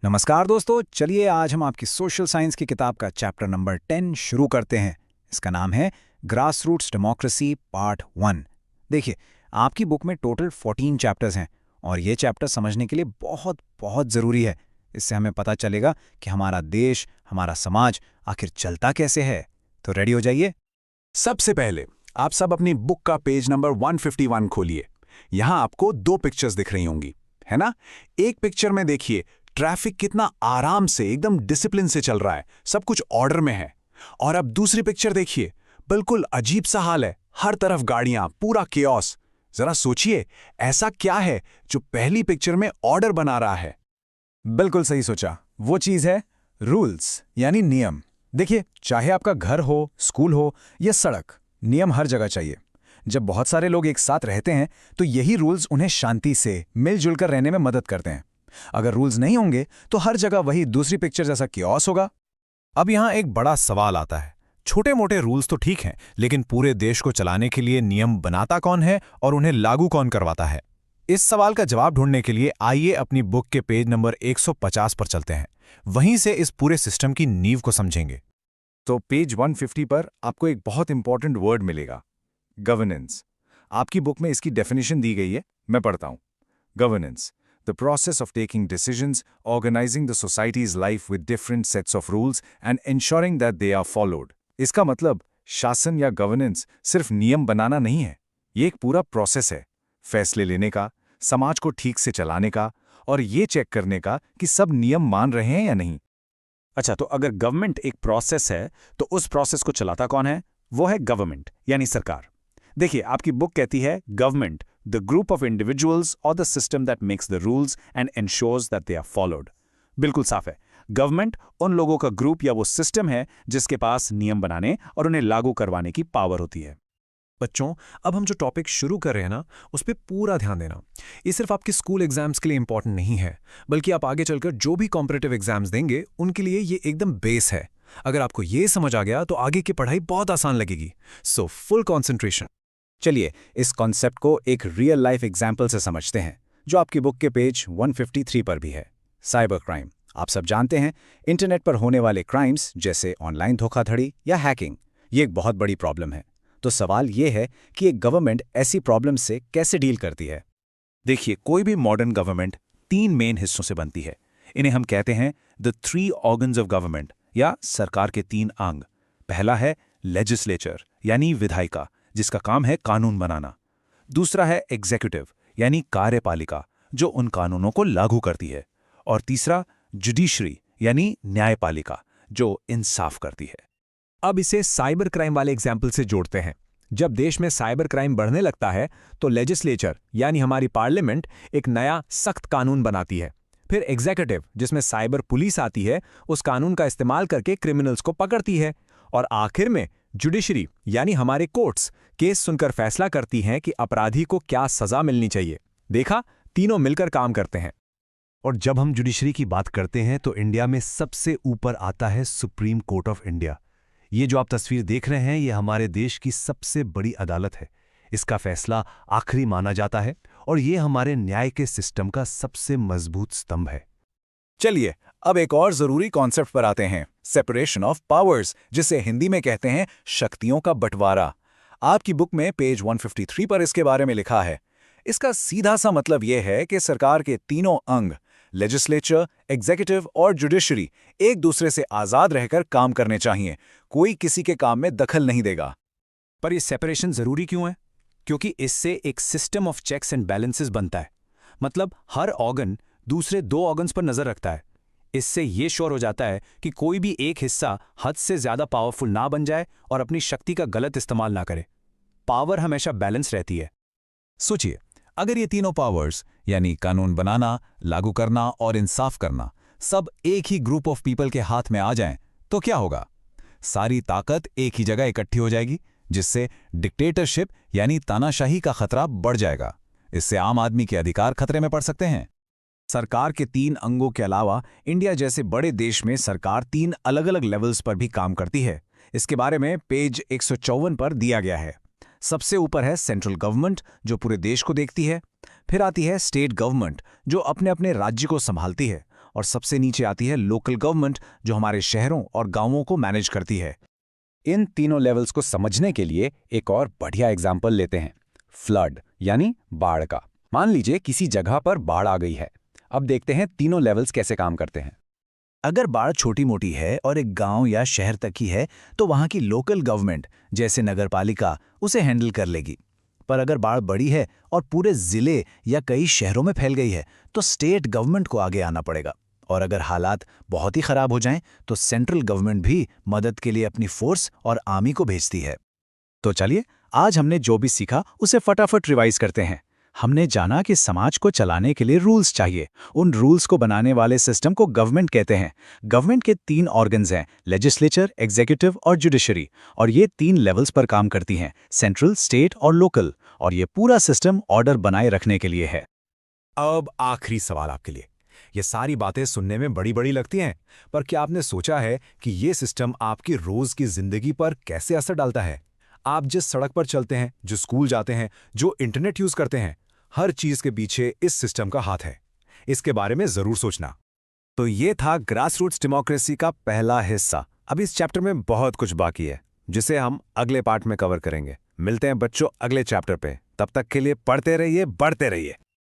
नमस्कार दोस्तों, चलिए आज हम आपकी सोशल साइंस की किताब का चैप्टर नंबर 10 शुरू करते हैं। इसका नाम है ग्रास रूट्स डेमोक्रेसी पार्ट 1। देखिए, आपकी बुक में टोटल 14 चैप्टर्स हैं और ये चैप्टर समझने के लिए बहुत बहुत ज़रूरी है। इससे हमें पता चलेगा कि हमारा देश, हमारा समाज आखिर चलता कैसे है। तो रेडी हो जाइए। सबसे पहले आप सब अपनी बुक का पेज नंबर 151 खोलिए। यहाँ आपको दो पिक्चर्स दिख रही होंगी, है ना? एक पिक्चर में देखिए ट्रैफिक कितना आराम से, एकदम डिसिप्लिन से चल रहा है, सब कुछ ऑर्डर में है। और अब दूसरी पिक्चर देखिए, बिल्कुल अजीब सा हाल है, हर तरफ गाड़ियां, पूरा केओस। जरा सोचिए, ऐसा क्या है जो पहली पिक्चर में ऑर्डर बना रहा है? बिल्कुल सही सोचा, वो चीज़ है रूल्स यानी नियम। देखिए, चाहे आपका घर हो, स्कूल हो या सड़क, नियम हर जगह चाहिए। जब बहुत सारे लोग एक साथ रहते हैं तो यही रूल्स उन्हें शांति से मिलजुल कर रहने में मदद करते हैं। अगर रूल्स नहीं होंगे तो हर जगह वही दूसरी पिक्चर जैसा कियोस होगा। अब यहाँ एक बड़ा सवाल आता है। छोटे मोटे रूल्स तो ठीक हैं, लेकिन पूरे देश को चलाने के लिए नियम बनाता कौन है और उन्हें लागू कौन करवाता है? इस सवाल का जवाब ढूंढने के लिए आइए अपनी बुक के पेज नंबर 150 पर चलते हैं। वहीं से इस पूरे सिस्टम की नींव को समझेंगे। तो पेज 150 पर आपको एक बहुत इंपॉर्टेंट वर्ड मिलेगा, गवर्नेंस। आपकी बुक में इसकी डेफिनेशन दी गई है, मैं पढ़ता हूं। Governance, the process of taking decisions, organizing the society's life with different sets of rules and ensuring that they are followed। इसका मतलब शासन या गवर्नेंस सिर्फ नियम बनाना नहीं है, ये एक पूरा प्रोसेस है, फैसले लेने का, समाज को ठीक से चलाने का और ये चेक करने का कि सब नियम मान रहे हैं या नहीं। अच्छा, तो अगर गवर्नमेंट एक प्रोसेस है तो उस प्रोसेस को चलाता कौन है? वो है गवर्नमेंट यानी सरकार। देखिए, आपकी बुक कहती है government, the group of individuals or the system that makes the rules and ensures that they are followed। बिल्कुल साफ है, गवर्नमेंट उन लोगों का ग्रुप या वो सिस्टम है जिसके पास नियम बनाने और उन्हें लागू करवाने की पावर होती है। बच्चों, अब हम जो टॉपिक शुरू कर रहे हैं ना, उस पर पूरा ध्यान देना। ये सिर्फ आपके स्कूल एग्जाम्स के लिए इंपॉर्टेंट नहीं है, बल्कि आप आगे चलकर जो भी कॉम्पिटिटिव एग्जाम्स देंगे उनके लिए ये एकदम बेस है। अगर आपको ये समझ आ गया तो आगे की पढ़ाई बहुत आसान लगेगी। So full concentration. चलिए इस कॉन्सेप्ट को एक रियल लाइफ एग्जाम्पल से समझते हैं, जो आपकी बुक के पेज 153 पर भी है। Cyber crime. आप सब जानते हैं, इंटरनेट पर होने वाले क्राइम्स जैसे ऑनलाइन धोखाधड़ी या हैकिंग, ये एक बहुत बड़ी प्रॉब्लम है। तो सवाल ये है कि एक गवर्नमेंट ऐसी प्रॉब्लम से कैसे डील करती है। देखिए, कोई भी मॉडर्न गवर्नमेंट 3 मेन हिस्सों से बनती है। इन्हें हम कहते हैं द 3 ऑर्गन्स ऑफ गवर्नमेंट या सरकार के 3 अंग। पहला है लेजिस्लेचर यानी विधायिका, जिसका काम है कानून बनाना। दूसरा है एग्जीक्यूटिव यानी कार्यपालिका, जो उन कानूनों को लागू करती है। और तीसरा जुडिशरी यानी न्यायपालिका, जो इंसाफ करती है। अब इसे साइबर क्राइम वाले एग्जाम्पल से जोड़ते हैं। जब देश में साइबर क्राइम बढ़ने लगता है तो लेजिस्लेचर यानी हमारी पार्लियामेंट एक नया सख्त कानून बनाती है। फिर एग्जीक्यूटिव, जिसमें साइबर पुलिस आती है, उस कानून का इस्तेमाल करके क्रिमिनल्स को पकड़ती है। और आखिर में जुडिशरी यानी हमारे कोर्ट्स केस सुनकर फैसला करती हैं कि अपराधी को क्या सजा मिलनी चाहिए। देखा, तीनों मिलकर काम करते हैं। और जब हम जुडिशरी की बात करते हैं तो इंडिया में सबसे ऊपर आता है सुप्रीम कोर्ट ऑफ इंडिया। ये जो आप तस्वीर देख रहे हैं, ये हमारे देश की सबसे बड़ी अदालत है। इसका फैसला आखिरी माना जाता है और ये हमारे न्याय के सिस्टम का सबसे मजबूत स्तंभ है। चलिए अब एक और जरूरी कॉन्सेप्ट पर आते हैं, सेपरेशन ऑफ पावर्स, जिसे हिंदी में कहते हैं शक्तियों का बंटवारा। आपकी बुक में पेज 153 पर इसके बारे में लिखा है। इसका सीधा सा मतलब यह है कि सरकार के तीनों अंग, लेजिस्लेचर, एग्जीक्यूटिव और जुडिशरी, एक दूसरे से आजाद रहकर काम करने चाहिए। कोई किसी के काम में दखल नहीं देगा। पर यह सेपरेशन जरूरी क्यों है? क्योंकि इससे एक system of checks and balances बनता है। मतलब हर ऑर्गन दूसरे 2 ऑर्गन्स पर नजर रखता है। इससे यह श्योर हो जाता है कि कोई भी एक हिस्सा हद से ज्यादा पावरफुल ना बन जाए और अपनी शक्ति का गलत इस्तेमाल ना करे। पावर हमेशा बैलेंस रहती है। सोचिए, अगर ये तीनों पावर्स यानी कानून बनाना, लागू करना और इंसाफ करना सब एक ही ग्रुप ऑफ पीपल के हाथ में आ जाएं, तो क्या होगा? सारी ताकत एक ही जगह इकट्ठी हो जाएगी, जिससे डिक्टेटरशिप यानी तानाशाही का खतरा बढ़ जाएगा। इससे आम आदमी के अधिकार खतरे में पड़ सकते हैं। सरकार के 3 अंगों के अलावा इंडिया जैसे बड़े देश में सरकार 3 अलग-अलग लेवल्स पर भी काम करती है। इसके बारे में पेज 154 पर दिया गया है। सबसे ऊपर है सेंट्रल गवर्नमेंट, जो पूरे देश को देखती है। फिर आती है स्टेट गवर्नमेंट, जो अपने अपने राज्य को संभालती है। और सबसे नीचे आती है लोकल गवर्नमेंट, जो हमारे शहरों और गांवों को मैनेज करती है। इन तीनों लेवल्स को समझने के लिए एक और बढ़िया एग्जाम्पल लेते हैं, फ्लड यानी बाढ़ का। मान लीजिए किसी जगह पर बाढ़ आ गई है। अब देखते हैं तीनों लेवल्स कैसे काम करते हैं। अगर बाढ़ छोटी मोटी है और एक गांव या शहर तक ही है तो वहां की लोकल गवर्नमेंट जैसे नगरपालिका उसे हैंडल कर लेगी। पर अगर बाढ़ बड़ी है और पूरे जिले या कई शहरों में फैल गई है तो स्टेट गवर्नमेंट को आगे आना पड़ेगा। और अगर हालात बहुत ही खराब हो जाएं तो सेंट्रल गवर्नमेंट भी मदद के लिए अपनी फोर्स और आर्मी को भेजती है। तो चलिए, आज हमने जो भी सीखा उसे फटाफट रिवाइज करते हैं। हमने जाना कि समाज को चलाने के लिए रूल्स चाहिए। उन रूल्स को बनाने वाले सिस्टम को गवर्नमेंट कहते हैं। गवर्नमेंट के 3 ऑर्गन्स हैं, लेजिस्लेचर, एग्जीक्यूटिव और जुडिशरी, और ये 3 लेवल्स पर काम करती हैं, सेंट्रल, स्टेट और लोकल। और ये पूरा सिस्टम ऑर्डर बनाए रखने के लिए है। अब आखिरी सवाल आपके लिए। ये सारी बातें सुनने में बड़ी बड़ी लगती हैं, पर क्या आपने सोचा है कि ये सिस्टम आपकी रोज की जिंदगी पर कैसे असर डालता है? आप जिस सड़क पर चलते हैं, जो स्कूल जाते हैं, जो इंटरनेट यूज करते हैं, हर चीज के पीछे इस सिस्टम का हाथ है। इसके बारे में जरूर सोचना। तो ये था ग्रासरूट्स डेमोक्रेसी का पहला हिस्सा। अब इस चैप्टर में बहुत कुछ बाकी है, जिसे हम अगले पार्ट में कवर करेंगे। मिलते हैं बच्चों अगले चैप्टर पे। तब तक के लिए पढ़ते रहिए, बढ़ते रहिए।